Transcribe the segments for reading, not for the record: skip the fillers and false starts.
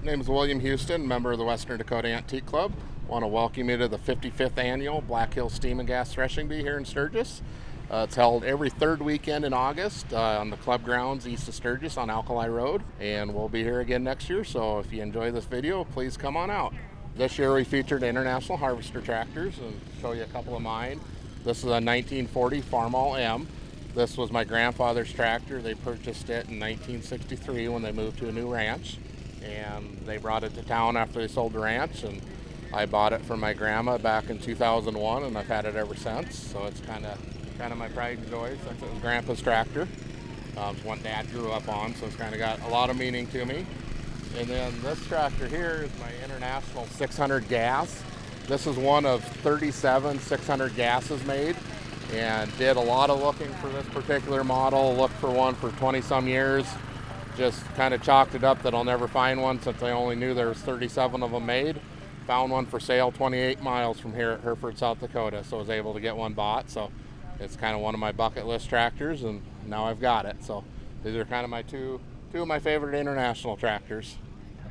name is William Houston, member of the Western Dakota Antique Club. Want to welcome you to the 55th annual Black Hills Steam and Gas Threshing Bee here in Sturgis. It's held every third weekend in August on the club grounds east of Sturgis on Alkali Road, and we'll be here again next year, so if you enjoy this video, please come on out. This year we featured International Harvester tractors, and show you a couple of mine. This is a 1940 Farmall M. This was my grandfather's tractor. They purchased it in 1963 when they moved to a new ranch, and they brought it to town after they sold the ranch, and I bought it from my grandma back in 2001, and I've had it ever since. So it's kind of my pride and joy. Since it was Grandpa's tractor. It's one Dad grew up on, so it's kind of got a lot of meaning to me. And then this tractor here is my International 600 gas. This is one of 37 600 gases made, and did a lot of looking for this particular model. Looked for one for 20 some years. Just kind of chalked it up that I'll never find one since I only knew there was 37 of them made. Found one for sale 28 miles from here at Hereford, South Dakota, so I was able to get one bought. So it's kind of one of my bucket list tractors, and now I've got it. So these are kind of my two of my favorite International tractors.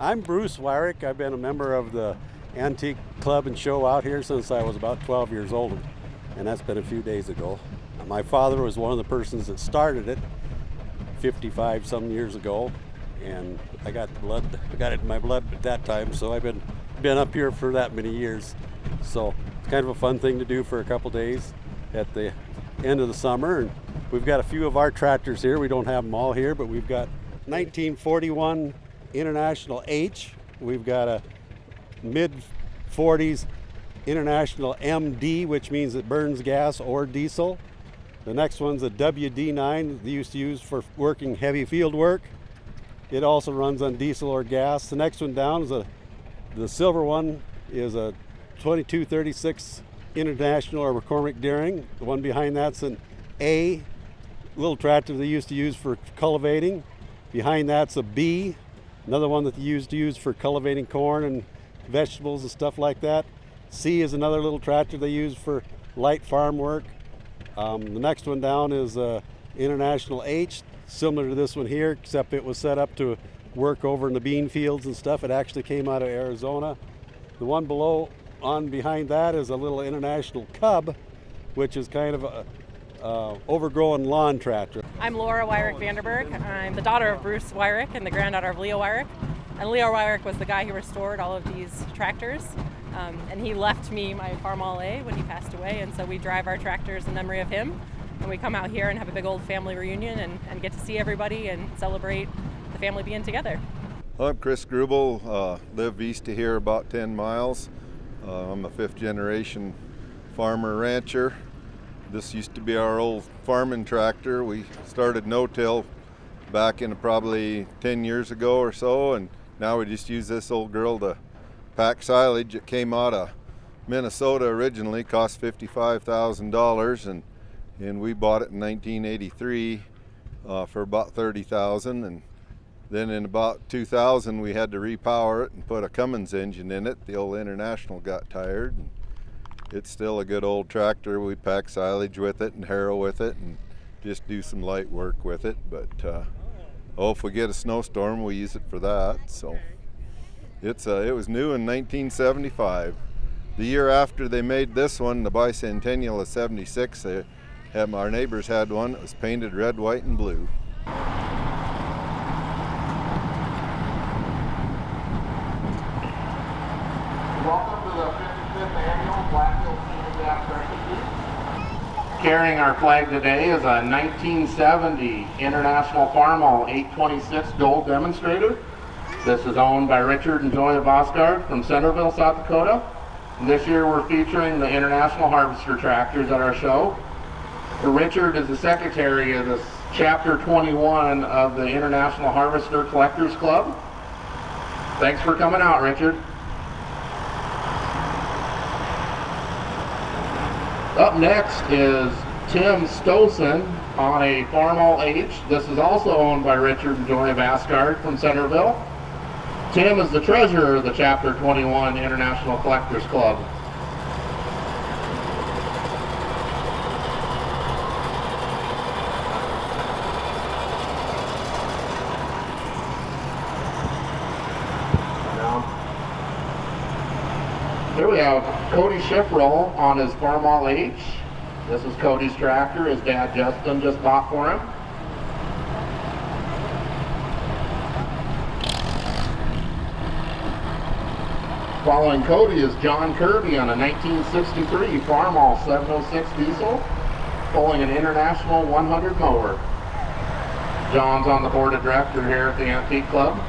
I'm Bruce Wyrick. I've been a member of the Antique Club and Show out here since I was about 12 years old, and that's been a few days ago. My father was one of the persons that started it 55 some years ago, and I got it in my blood at that time, so I've been up here for that many years. So it's kind of a fun thing to do for a couple days at the end of the summer. And we've got a few of our tractors here. We don't have them all here, but we've got 1941 International H. We've got a mid-40s International MD, which means it burns gas or diesel. The next one's a WD9 they used to use for working heavy field work. It also runs on diesel or gas. The next one down is the silver one is a 2236 International or McCormick Deering. The one behind that's an A, little tractor they used to use for cultivating. Behind that's a B, another one that they used to use for cultivating corn and vegetables and stuff like that. C is another little tractor they use for light farm work. The next one down is International H, similar to this one here, except it was set up to work over in the bean fields and stuff. It actually came out of Arizona. The one below on behind that is a little International Cub, which is kind of a overgrown lawn tractor. I'm Laura Wyrick Vanderberg. I'm the daughter of Bruce Wyrick and the granddaughter of Leo Wyrick. And Leo Wyrick was the guy who restored all of these tractors. And he left me my Farmall A when he passed away, and so we drive our tractors in memory of him. And we come out here and have a big old family reunion and get to see everybody and celebrate the family being together. I'm Chris Grubel, live east of here about 10 miles. I'm a fifth generation farmer rancher. This used to be our old farming tractor. We started no-till back in probably 10 years ago or so, and now we just use this old girl to pack silage. It came out of Minnesota originally, cost $55,000, and we bought it in 1983 for about $30,000, and then in about 2000 we had to repower it and put a Cummins engine in it. The old International got tired. And it's still a good old tractor. We pack silage with it and harrow with it and just do some light work with it. But if we get a snowstorm, we use it for that. So it was new in 1975. The year after they made this one, the bicentennial of '76, our neighbors had one that was painted red, white, and blue. Welcome to the 55th annual Black Hills Steam and Gas Threshing Bee. Carrying our flag today is a 1970 International Farmall 826 Gold Demonstrator. This is owned by Richard and Joy Vosgard from Centerville, South Dakota. And this year we're featuring the International Harvester tractors at our show. Richard is the secretary of this Chapter 21 of the International Harvester Collectors Club. Thanks for coming out, Richard. Up next is Tim Stosen on a Farmall H. This is also owned by Richard and Joy Vosgard from Centerville. Tim is the treasurer of the Chapter 21 International Collectors Club. Here we have Cody Schiffroll on his Farmall H. This is Cody's tractor his dad Justin just bought for him. Following Cody is John Kirby on a 1963 Farmall 706 diesel, pulling an International 100 mower. John's on the board of directors here at the Antique Club.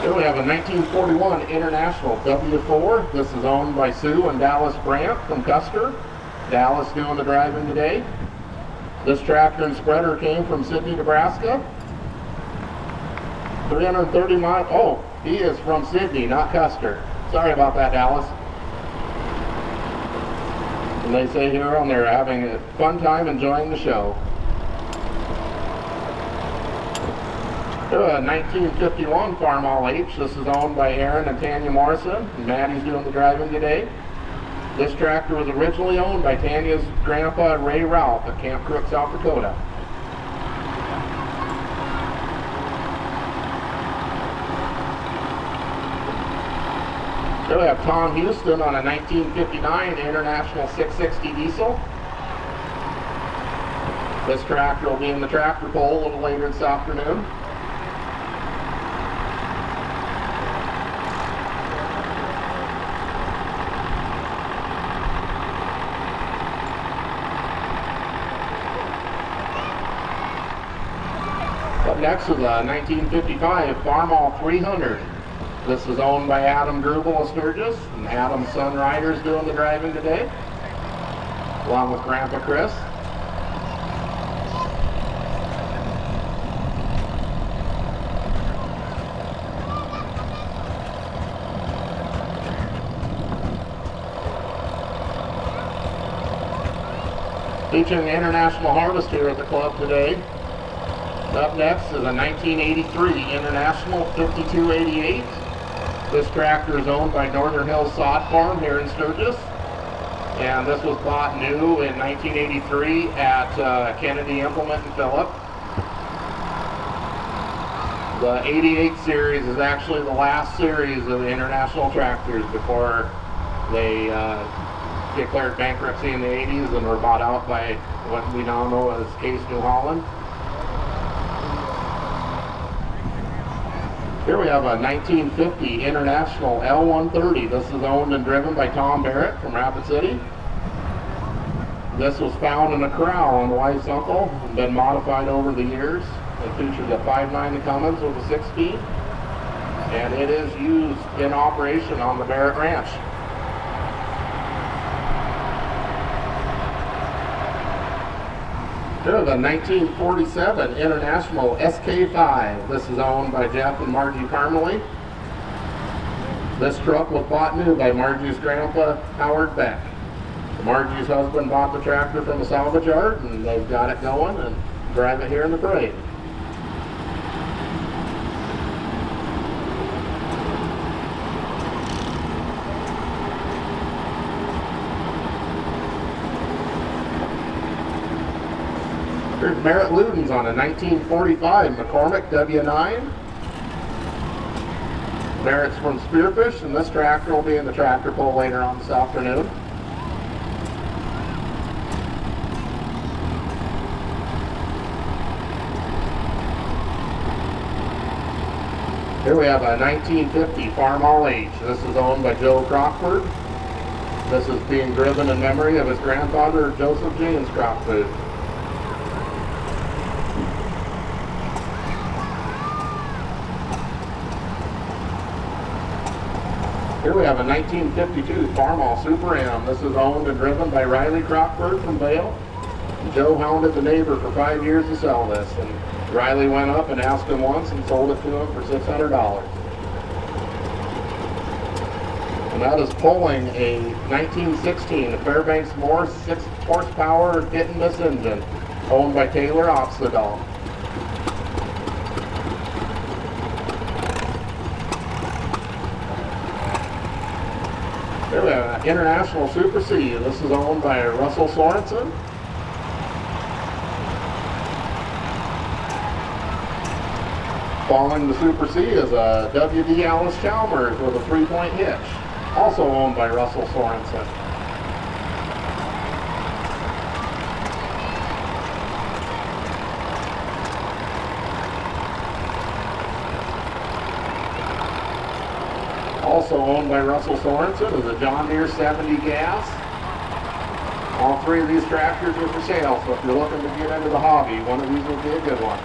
Here we have a 1941 International W4. This is owned by Sue and Dallas Brandt from Custer. Dallas doing the driving today. This tractor and spreader came from Sidney, Nebraska. 330 miles. Oh, he is from Sidney, not Custer. Sorry about that, Dallas. And they say here on they're having a fun time enjoying the show. A 1951 Farmall H. This is owned by Aaron and Tanya Morrison. And Maddie's doing the driving today. This tractor was originally owned by Tanya's grandpa Ray Ralph at Camp Crook, South Dakota. Here we have Tom Houston on a 1959 International 660 diesel. This tractor will be in the tractor pull a little later this afternoon. Up next is a 1955 Farmall 300. This is owned by Adam Grubel of Sturgis, and Adam's son Ryder's doing the driving today, along with Grandpa Chris. Featuring the International Harvest here at the club today. Up next is a 1983 International 5288. This tractor is owned by Northern Hills Sod Farm here in Sturgis. And this was bought new in 1983 at Kennedy Implement and Phillip. The 88 series is actually the last series of the International tractors before they declared bankruptcy in the 80s and were bought out by what we now know as Case New Holland. Here we have a 1950 International L130. This is owned and driven by Tom Barrett from Rapid City. This was found in a corral on the wife's uncle and been modified over the years. It features a 5.9 Cummins with a 6-speed, and it is used in operation on the Barrett Ranch. Here's a 1947 International SK5. This is owned by Jeff and Margie Carmely. This truck was bought new by Margie's grandpa, Howard Beck. Margie's husband bought the tractor from a salvage yard, and they've got it going and drive it here in the parade. Here's Merritt Ludens on a 1945 McCormick W9. Merritt's from Spearfish, and this tractor will be in the tractor pull later on this afternoon. Here we have a 1950 Farmall H. This is owned by Joe Crockford. This is being driven in memory of his grandfather, Joseph James Crockford. Here we have a 1952 Farmall Super M. This is owned and driven by Riley Crockford from Vail. Joe hounded the neighbor for 5 years to sell this, and Riley went up and asked him once and sold it to him for $600. And that is pulling a 1916 Fairbanks Moore 6 horsepower hit and miss engine, owned by Taylor Oxladahl. Here we have an International Super C. This is owned by Russell Sorensen. Following the Super C is a WD Alice Chalmers with a 3-point hitch, also owned by Russell Sorensen. Also owned by Russell Sorensen is a John Deere 70 gas. All three of these tractors are for sale, so if you're looking to get into the hobby, one of these would be a good one.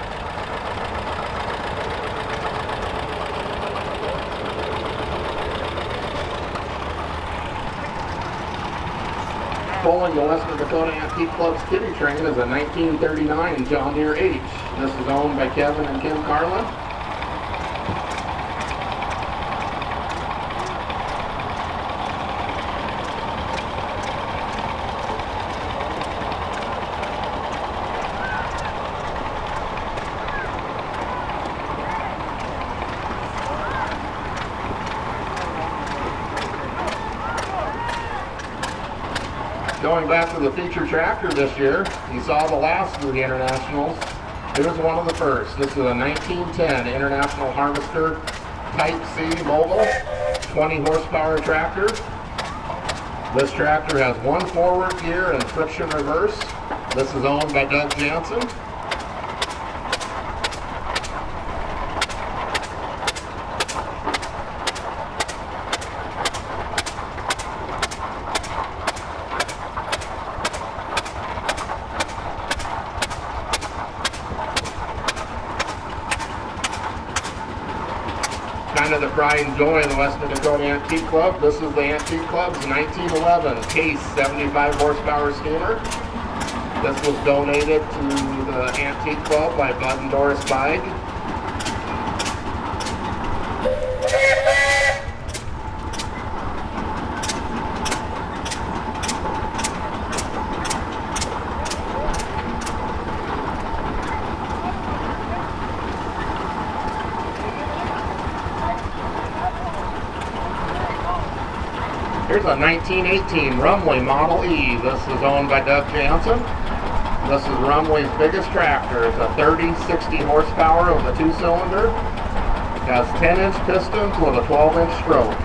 Pulling the Western Dakota Antique Club's kitty train is a 1939 John Deere H. This is owned by Kevin and Kim Carlin. Going back to the feature tractor this year, you saw the last of the Internationals. Here's one of the first. This is a 1910 International Harvester Type C Mogul, 20 horsepower tractor. This tractor has one forward gear and friction reverse. This is owned by Doug Jansen. Kind of the pride and joy of the Western Dakota Antique Club. This is the Antique Club's 1911 Case 75 horsepower steamer. This was donated to the Antique Club by Bud and Doris Beig. Here's a 1918 Rumley Model E. This is owned by Doug Jansen. This is Rumley's biggest tractor. It's a 30-60 horsepower with a 2-cylinder. It has 10-inch pistons with a 12-inch stroke.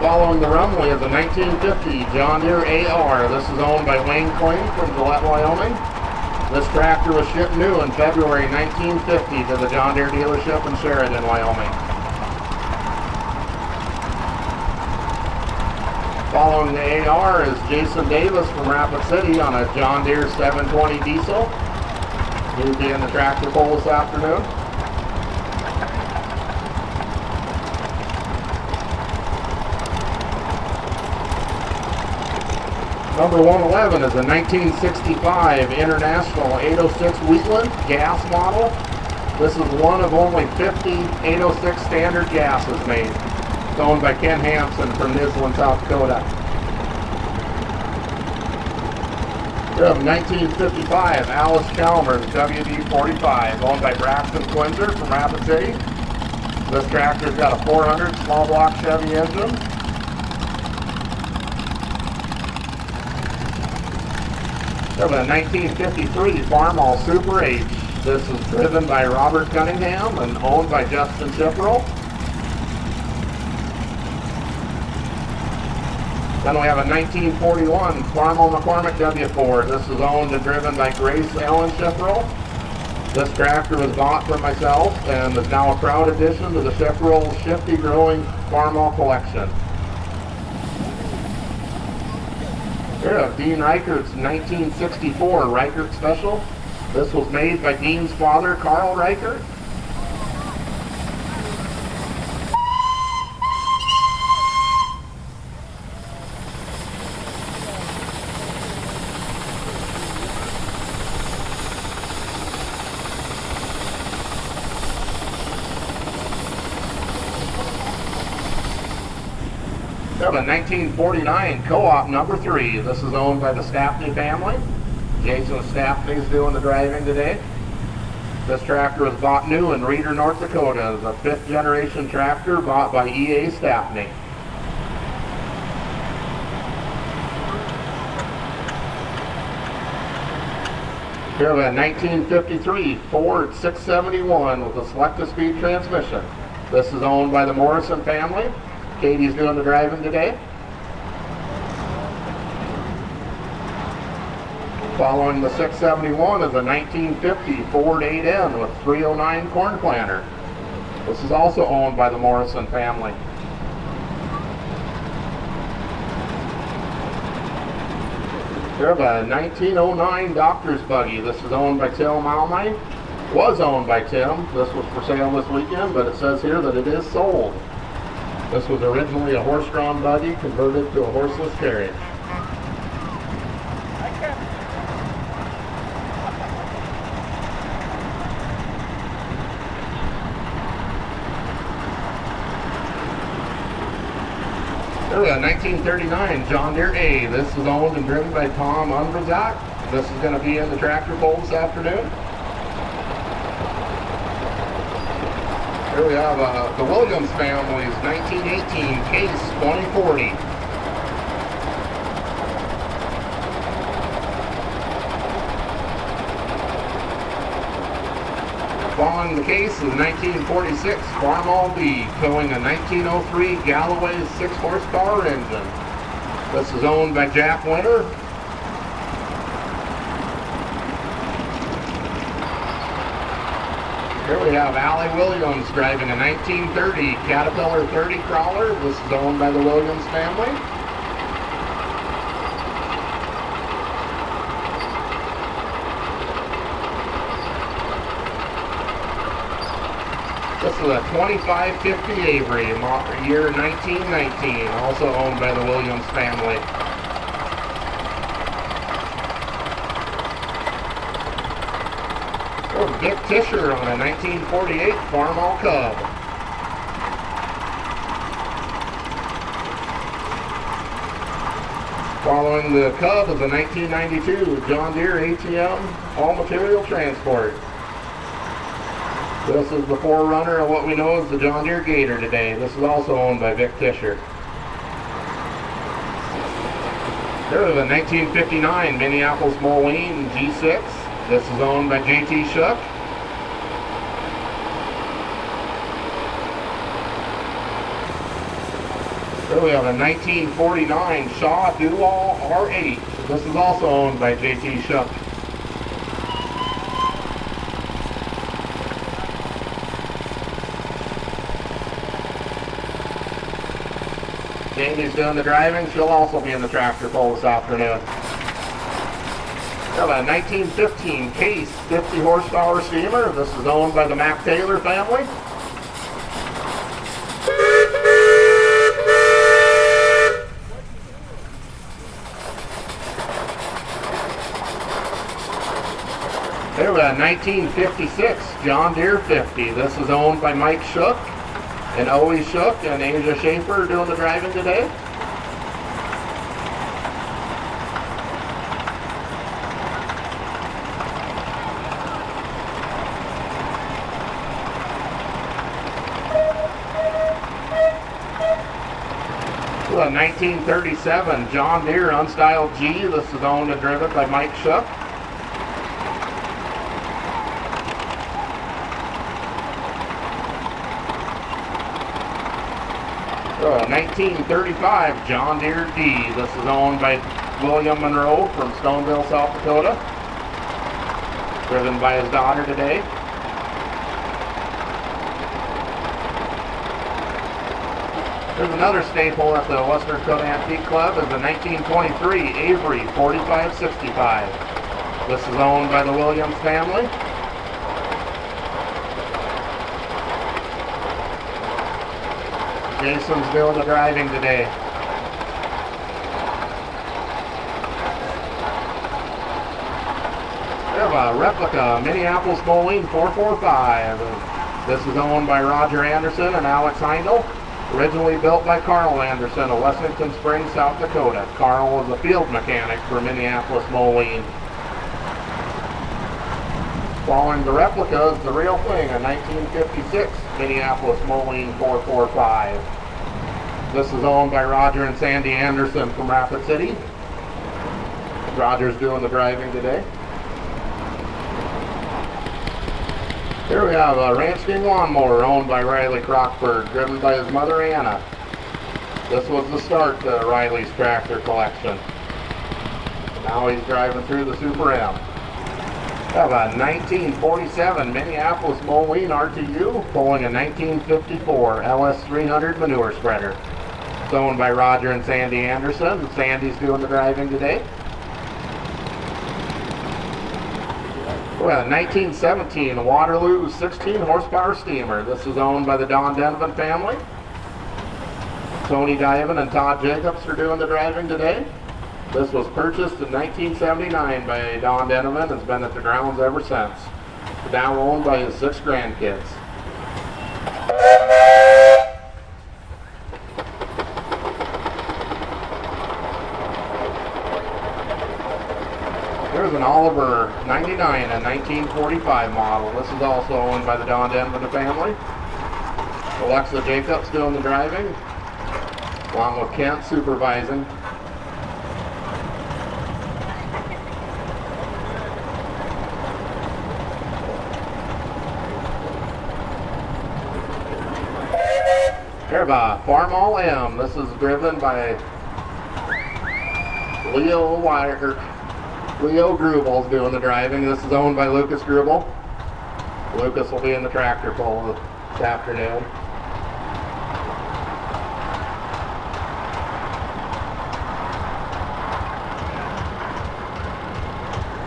Following the Rumley is a 1950 John Deere AR. This is owned by Wayne Quinn from Gillette, Wyoming. This tractor was shipped new in February 1950 to the John Deere dealership in Sheridan, Wyoming. Following the AR is Jason Davis from Rapid City on a John Deere 720 diesel. He'll be in the tractor pull this afternoon. Number 111 is a 1965 International 806 Wheatland gas model. This is one of only 50 806 standard gases made. It's owned by Ken Hampson from Nisland, South Dakota. We have 1955 Alice Chalmers WD-45, owned by Braxton Quinzer from Rapid City. This tractor's got a 400 small block Chevy engine. We have a 1953 Farmall Super H. This is driven by Robert Cunningham and owned by Justin Chipperell. Then we have a 1941 Farmall McCormick W4. This is owned and driven by Grace Ellen Chipperell. This tractor was bought from myself and is now a proud addition to the Chipperell Shifty Growing Farmall collection. Here, a Dean Reichert's 1964 Reichert Special. This was made by Dean's father, Carl Reichert. We have a 1949 Co-op number 3. This is owned by the Staffney family. Jason Staffney's doing the driving today. This tractor was bought new in Reeder, North Dakota. It's a 5th generation tractor bought by EA Stapney. Here we have a 1953 Ford 671 with a select-to-speed transmission. This is owned by the Morrison family. Katie's doing the driving today. Following the 671 is a 1950 Ford 8N with 309 corn planter. This is also owned by the Morrison family. We have a 1909 Doctor's Buggy. This is owned by Tim Moline. Was owned by Tim. This was for sale this weekend, but it says here that it is sold. This was originally a horse-drawn buggy converted to a horseless carriage. Here we have a 1939 John Deere A. This is owned and driven by Tom Unverzak. This is going to be in the tractor pull this afternoon. Here we have the Williams family's 1918 Case 2040. Following the case is a 1946 Farmall B towing a 1903 Galloway 6-horsepower engine. This is owned by Jack Winter. Here we have Allie Williams driving a 1930 Caterpillar 30 crawler. This is owned by the Williams family. This is a 2550 Avery, year 1919, also owned by the Williams family. Oh, Dick Tischer on a 1948 Farmall Cub. Following the Cub is a 1992 John Deere ATM all material transport. This is the forerunner of what we know as the John Deere Gator today. This is also owned by Vic Tischer. Here is a 1959 Minneapolis Moline G6. This is owned by J.T. Shuck. Here we have a 1949 Shaw Dual R8. This is also owned by J.T. Shuck. Jamie's doing the driving. She'll also be in the tractor pull this afternoon. We have a 1915 Case 50 horsepower steamer. This is owned by the Mac Taylor family. Here we have a 1956 John Deere 50. This is owned by Mike Shook. And Owie Shook and Asia Schaefer doing the driving today. A 1937 John Deere Unstyled G. This is owned and driven by Mike Shook. A 1935 John Deere D. This is owned by William Monroe from Stoneville, South Dakota. Driven by his daughter today. There's another staple at the Western Dakota Antique Club is the 1923 Avery 4565. This is owned by the Williams family. Jason's doing the driving today. We have a replica Minneapolis Moline 445. This is owned by Roger Anderson and Alex Heindel. Originally built by Carl Anderson of Wessington Springs, South Dakota. Carl was a field mechanic for Minneapolis Moline. Following the replica is the real thing, a 1956 Minneapolis Moline 445. This is owned by Roger and Sandy Anderson from Rapid City. Roger's doing the driving today. Here we have a Ranch King lawnmower owned by Riley Crockford, driven by his mother Anna. This was the start to Riley's tractor collection. Now he's driving through the Super M. We have a 1947 Minneapolis Moline RTU pulling a 1954 LS300 manure spreader. It's owned by Roger and Sandy Anderson. Sandy's doing the driving today. We have a 1917 Waterloo 16 horsepower steamer. This is owned by the Don Denovan family. Tony Diamond and Todd Jacobs are doing the driving today. This was purchased in 1979 by Don Denovan and has been at the grounds ever since. Now owned by his 6 grandkids. Here's an Oliver 99, a 1945 model. This is also owned by the Don Denovan family. Alexa Jacobs doing the driving, along with Kent supervising. Here by Farmall M. This is driven by Leo Wyrick. Leo Grubel's doing the driving. This is owned by Lucas Grubel. Lucas will be in the tractor pull this afternoon.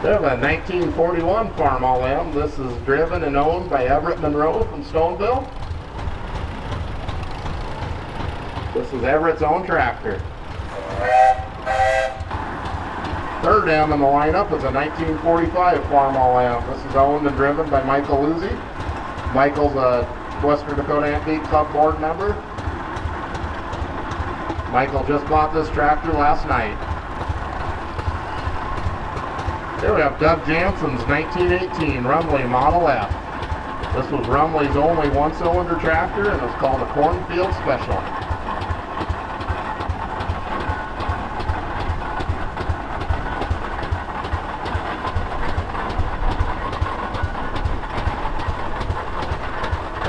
We have a 1941 Farmall M. This is driven and owned by Everett Monroe from Stoneville. This is Everett's own tractor. Third M in the lineup is a 1945 Farmall M. This is owned and driven by Michael Luzzi. Michael's a Western Dakota Antique Club board member. Michael just bought this tractor last night. Here we have Doug Jansen's 1918 Rumley Model F. This was Rumley's only one-cylinder tractor and was called a Cornfield Special.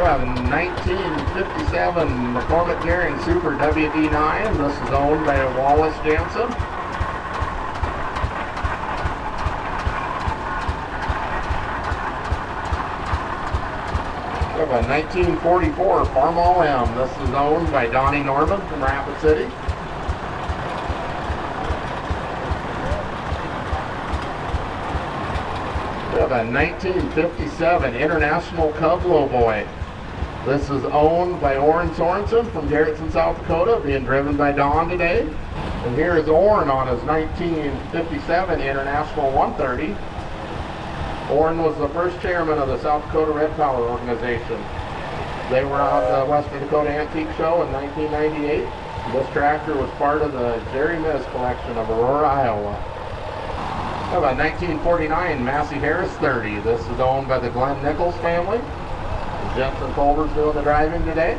We have a 1957 McCormick Gearing Super WD9. This is owned by Wallace Jansen. We have a 1944 Farmall M. This is owned by Donnie Norman from Rapid City. We have a 1957 International Cub Lowboy. This is owned by Orrin Sorensen from Garrettson, South Dakota, being driven by Don today. And here is Orrin on his 1957 International 130. Orrin was the first chairman of the South Dakota Red Power Organization. They were out at the Western Dakota Antique Show in 1998. This tractor was part of the Jerry Miz collection of Aurora, Iowa. We have a 1949 Massey Harris 30. This is owned by the Glenn Nichols family. Jensen Culver's doing the driving today.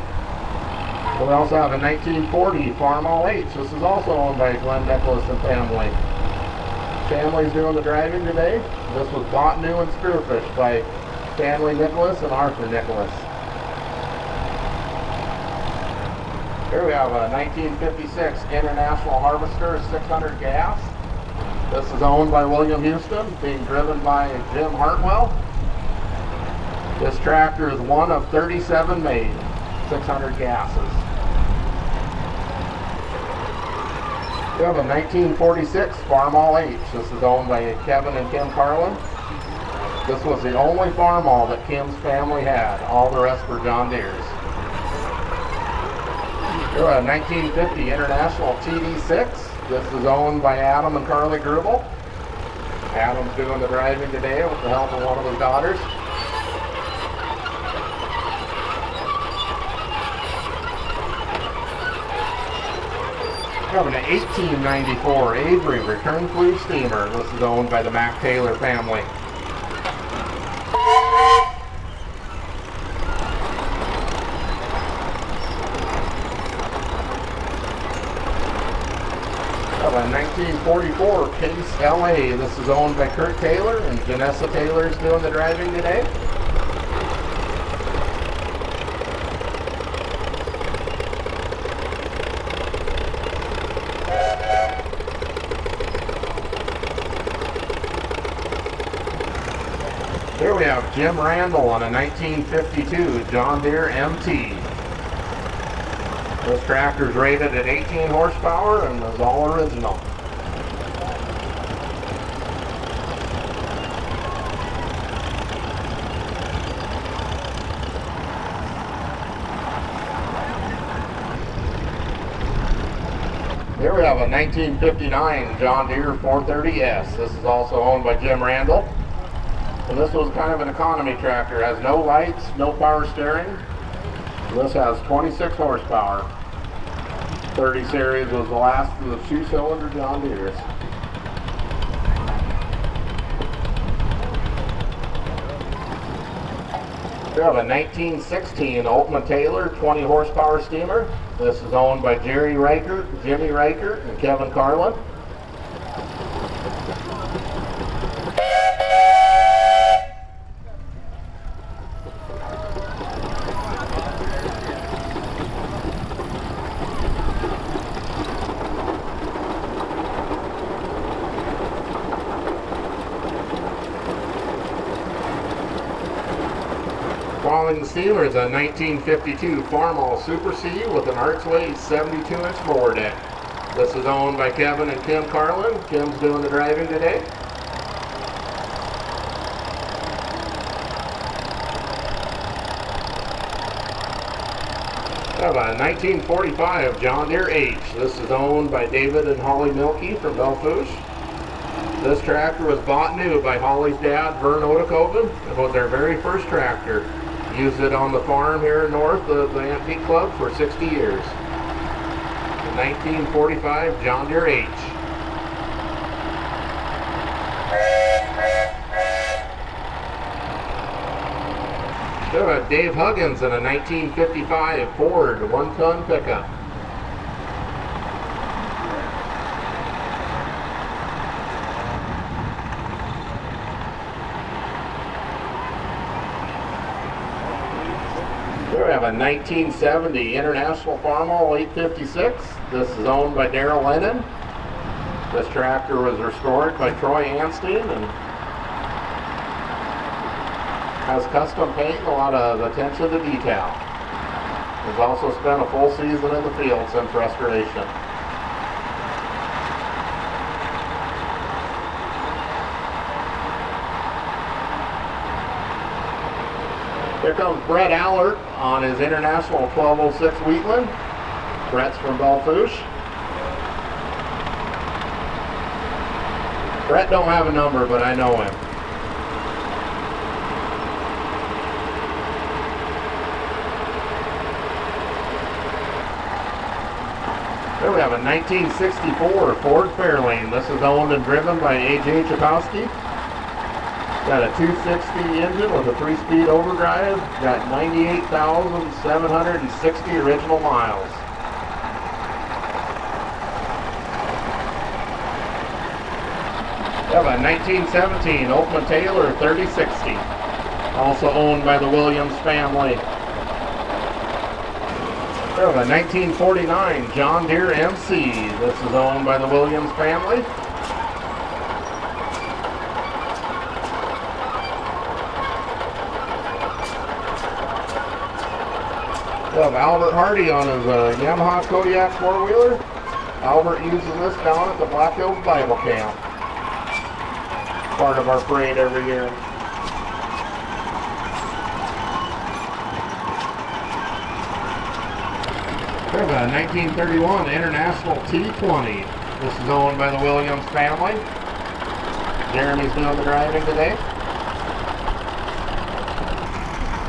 We also have a 1940 Farmall H. This is also owned by Glenn Nicholas and family. Family's doing the driving today. This was bought new in Spearfish by Stanley Nicholas and Arthur Nicholas. Here we have a 1956 International Harvester 600 gas. This is owned by William Houston, being driven by Jim Hartwell. This tractor is one of 37 made, 600 gases. We have a 1946 Farmall H. This is owned by Kevin and Kim Carlin. This was the only Farmall that Kim's family had. All the rest were John Deere's. We have a 1950 International TD6. This is owned by Adam and Carly Grubel. Adam's doing the driving today with the help of one of his daughters. We have an 1894 Avery return flue steamer. This is owned by the Mac Taylor family. Of a 1944 Case LA. This is owned by Kurt Taylor, and Janessa Taylor is doing the driving today. Here we have Jim Randall on a 1952 John Deere MT. This tractor is rated at 18 horsepower and is all original. Here we have a 1959 John Deere 430S. This is also owned by Jim Randall. And this was kind of an economy tractor. It has no lights, no power steering. And this has 26 horsepower. 30 series was the last of the 2-cylinder John Deeres. We have a 1916 Ultimate Taylor 20 horsepower steamer. This is owned by Jimmy Reichert, and Kevin Carlin. Following the Steeler is a 1952 Farmall Super C with an Archway 72-inch mower deck. This is owned by Kevin and Kim Carlin. Kim's doing the driving today. We have a 1945 John Deere H. This is owned by David and Holly Milkey from Belfouche. This tractor was bought new by Holly's dad, Vern Odekoven. It was their very first tractor. Used it on the farm here north of the Antique Club for 60 years. The 1945 John Deere H. We have Dave Huggins in a 1955 Ford 1-ton pickup. Here we have a 1970 International Farmall 856. This is owned by Darrell Lennon. This tractor was restored by Troy Anstein and has custom paint and a lot of attention to detail. Has also spent a full season in the field since restoration. Here comes Brett Allert on his International 1206 Wheatland. Brett's from Belfouche. Brett don't have a number, but I know him. Here we have a 1964 Ford Fairlane. This is owned and driven by A.J. Chakowski. Got a 260 engine with a 3-speed overdrive. Got 98,760 original miles. We have a 1917 Ultimate Taylor 3060. Also owned by the Williams family. We have a 1949 John Deere MC. This is owned by the Williams family. We have Albert Hardy on his Yamaha Kodiak 4-wheeler. Albert uses this down at the Black Hills Bible Camp. Part of our parade every year. We have a 1931 International T20. This is owned by the Williams family. Jeremy's doing the driving today.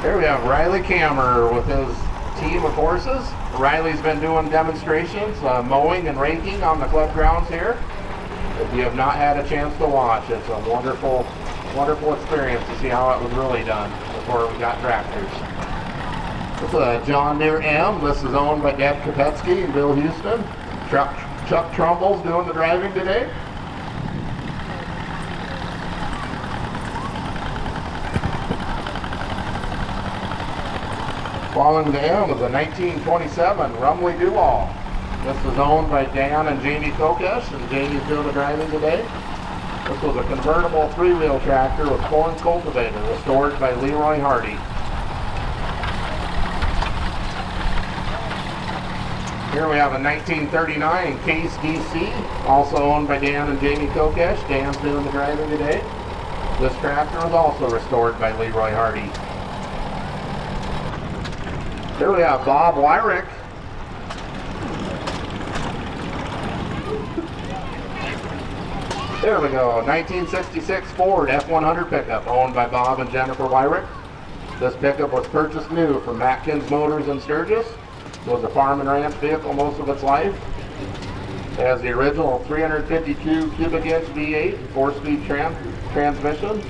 Here we have Riley Kammer with his team of horses. Riley's been doing demonstrations, mowing and raking on the club grounds here. If you have not had a chance to watch, it's a wonderful, wonderful experience to see how it was really done before we got tractors. This is a John Deere M. This is owned by Deb Kopetsky and Bill Houston. Chuck Trumbull's doing the driving today. Following to him is a 1927 Rumley Duval. This is owned by Dan and Jamie Kokesh, and Jamie's doing the driving today. This was a convertible three-wheel tractor with corn cultivator, restored by Leroy Hardy. Here we have a 1939 Case DC, also owned by Dan and Jamie Kokesh. Dan's doing the driving today. This tractor was also restored by Leroy Hardy. Here we have Bob Wyrick. There we go, 1966 Ford F100 pickup owned by Bob and Jennifer Wyrick. This pickup was purchased new from Matkins Motors in Sturgis. It was a farm and ranch vehicle most of its life. It has the original 352 cubic inch V8 4-speed transmission.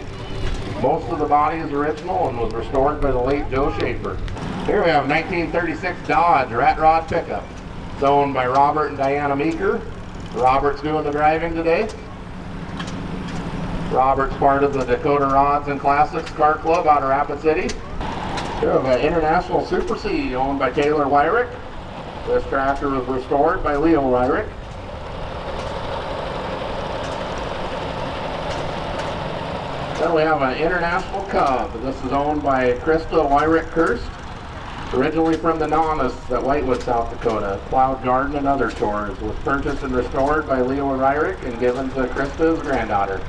Most of the body is original and was restored by the late Joe Schaefer. Here we have 1936 Dodge Rat Rod pickup. It's owned by Robert and Diana Meeker. Robert's doing the driving today. Robert's part of the Dakota Rods and Classics Car Club out of Rapid City. Here we have an International Super C owned by Taylor Wyrick. This tractor was restored by Leo Wyrick. Then we have an International Cub. This is owned by Krista Wyrick Kirst. Originally from the Naunas at Whitewood, South Dakota. Plowed garden and other chores. Was purchased and restored by Leo Wyrick and given to Krista's granddaughter.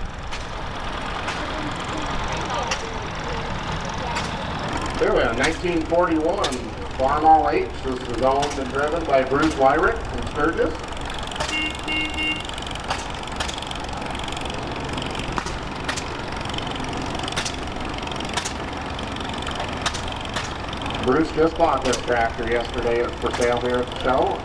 Here we have 1941 Farmall H. This is owned and driven by Bruce Wyrick from Sturgis. Bruce just bought this tractor yesterday. It's for sale here at the show.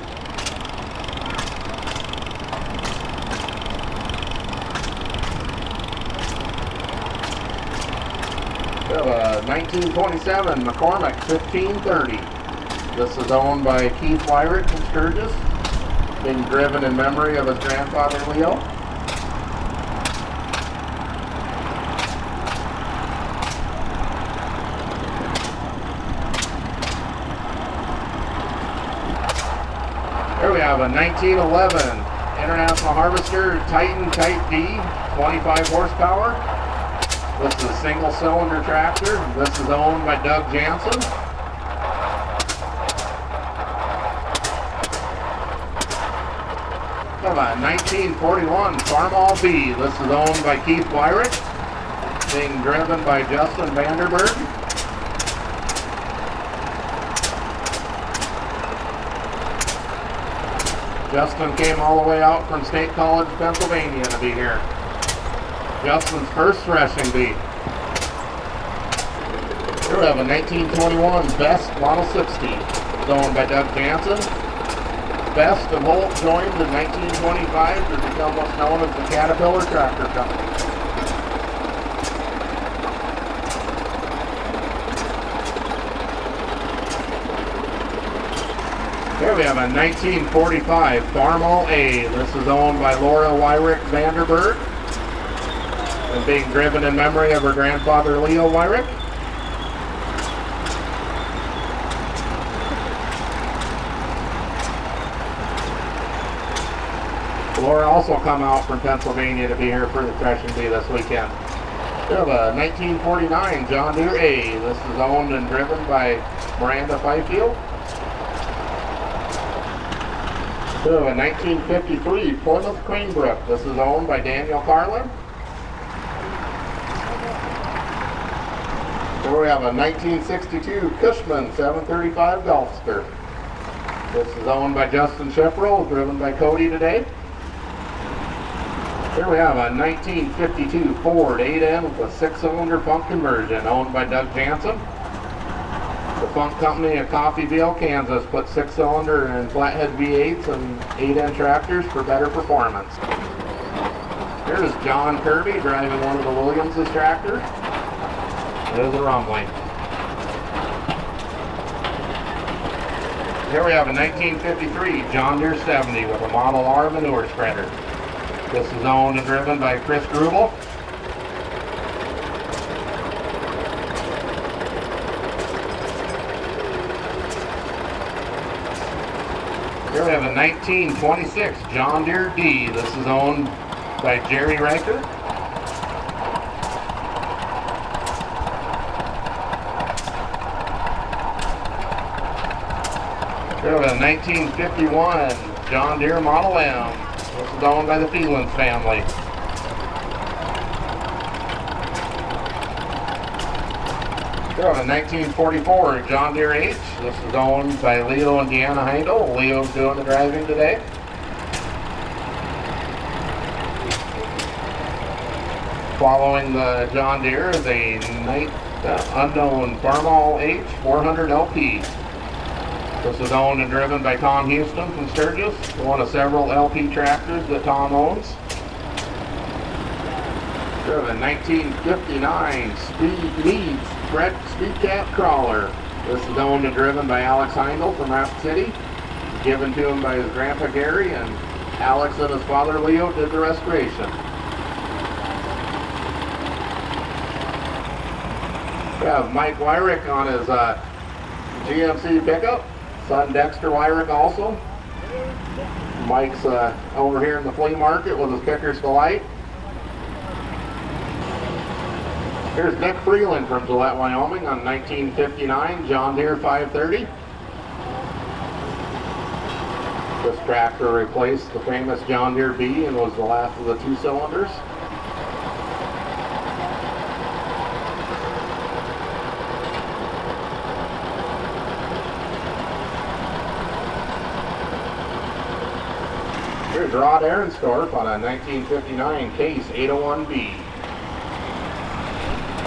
We have a 1927 McCormick 1530. This is owned by Keith Wyrick from Sturgis, being driven in memory of his grandfather Leo. Here we have a 1911 International Harvester Titan Type D, 25 horsepower. This is a single-cylinder tractor. This is owned by Doug Jansen. We have a 1941 Farmall B. This is owned by Keith Wyrick, being driven by Justin Vanderberg. Justin came all the way out from State College, Pennsylvania to be here. Justin's first threshing bee. Here we have a 1921 Best Model 60. It's owned by Doug Jansen. Best and Holt joined in 1925 to become what's known as the Caterpillar Tractor Company. Here we have a 1945 Farmall A. This is owned by Laura Wyrick Vanderberg and being driven in memory of her grandfather Leo Wyrick. Laura also come out from Pennsylvania to be here for the threshing bee this weekend. We have a 1949 John Deere A. This is owned and driven by Miranda Fifield. We have a 1953 Plymouth Cranebrook. This is owned by Daniel Carlin. Here we have a 1962 Cushman 735 Gulfster. This is owned by Justin Shepro, driven by Cody today. Here we have a 1952 Ford 8N with a 6-cylinder pump conversion, owned by Doug Jansen. The Funk Company of Coffeyville, Kansas, put 6-cylinder and flathead V8s and 8N tractors for better performance. Here's John Kirby driving one of the Williams' tractors. There's a Rumley. Here we have a 1953 John Deere 70 with a Model R manure spreader. This is owned and driven by Chris Grubel. Here we have a 1926 John Deere D. This is owned by Jerry Riker. Here we have a 1951 John Deere Model M. This is owned by the Phelans family. Here we have a 1944 John Deere H. This is owned by Leo and Deanna Heindel. Leo's doing the driving today. Following the John Deere is a unknown Farmall H 400 LP. This is owned and driven by Tom Houston from Sturgis, one of several LP tractors that Tom owns. We have a 1959 Speed Cat Crawler. This is owned and driven by Alex Heindel from Rapid City, given to him by his grandpa Gary, and Alex and his father Leo did the restoration. We have Mike Wyrick on his GMC pickup. Son Dexter Wyrick also. Mike's over here in the flea market with his Picker's Delight. Here's Nick Freeland from Gillette, Wyoming on 1959 John Deere 530. This tractor replaced the famous John Deere B and was the last of the 2 cylinders. Here's Rod Ahrenstorff on a 1959 Case 801B.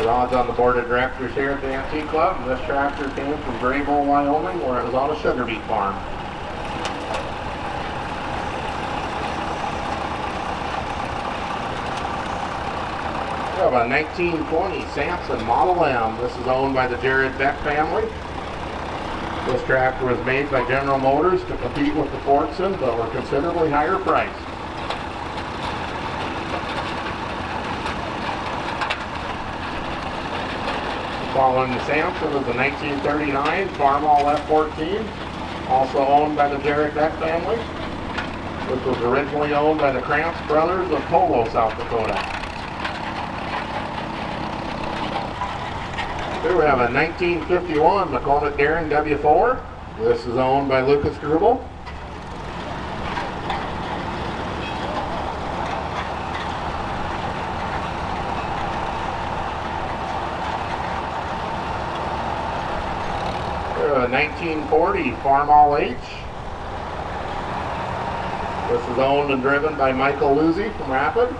Rod's on the board of directors here at the Antique Club, and this tractor came from Graybull, Wyoming, where it was on a sugar beet farm. We have a 1920 Samson Model M. This is owned by the Jared Beck family. This tractor was made by General Motors to compete with the Fordson, but were considerably higher priced. Following the Samson is the 1939 Farmall F14, also owned by the Jared Beck family. This was originally owned by the Cramps brothers of Polo, South Dakota. Here we have a 1951 McCormick Daring W4. This is owned by Lucas Grubel. Here we have a 1940 Farmall H. This is owned and driven by Michael Luzzi from Rapid.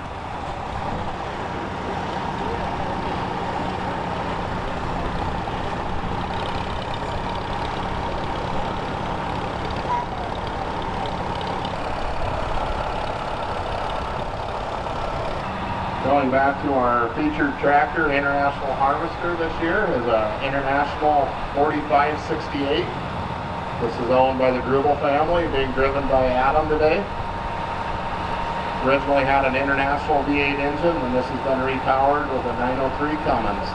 Going back to our featured tractor, International Harvester this year, is an International 4568. This is owned by the Grubel family, being driven by Adam today. Originally had an International V8 engine, and this has been repowered with a 903 Cummins.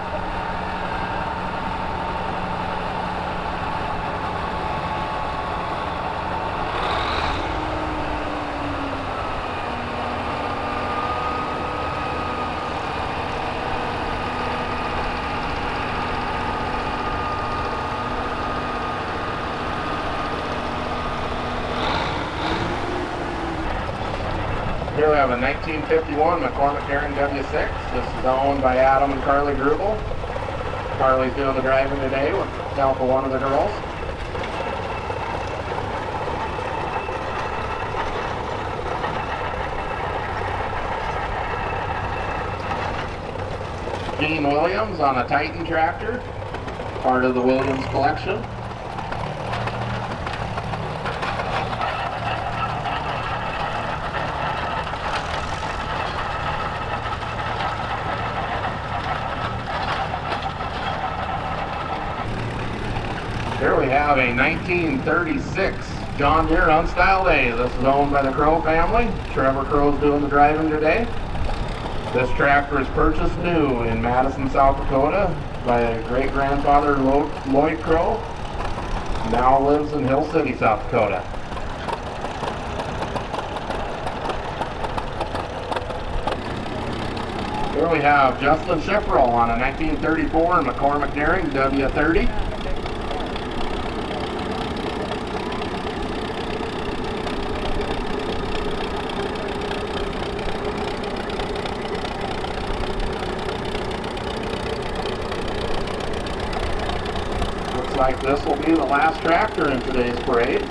Here we have a 1951 McCormick Daring W6. This is owned by Adam and Carly Grubel. Carly's doing the driving today with the help of one of the girls. Gene Williams on a Titan tractor, part of the Williams collection. Here we have have a 1936 John Deere Unstyled A. This is owned by the Crow family. Trevor Crow's doing the driving today. This tractor is purchased new in Madison, South Dakota by great-grandfather Lloyd Crow. Now lives in Hill City, South Dakota. Here we have Justin Schifferl on a 1934 McCormick Daring W30. Looks like this will be the last tractor in today's parade.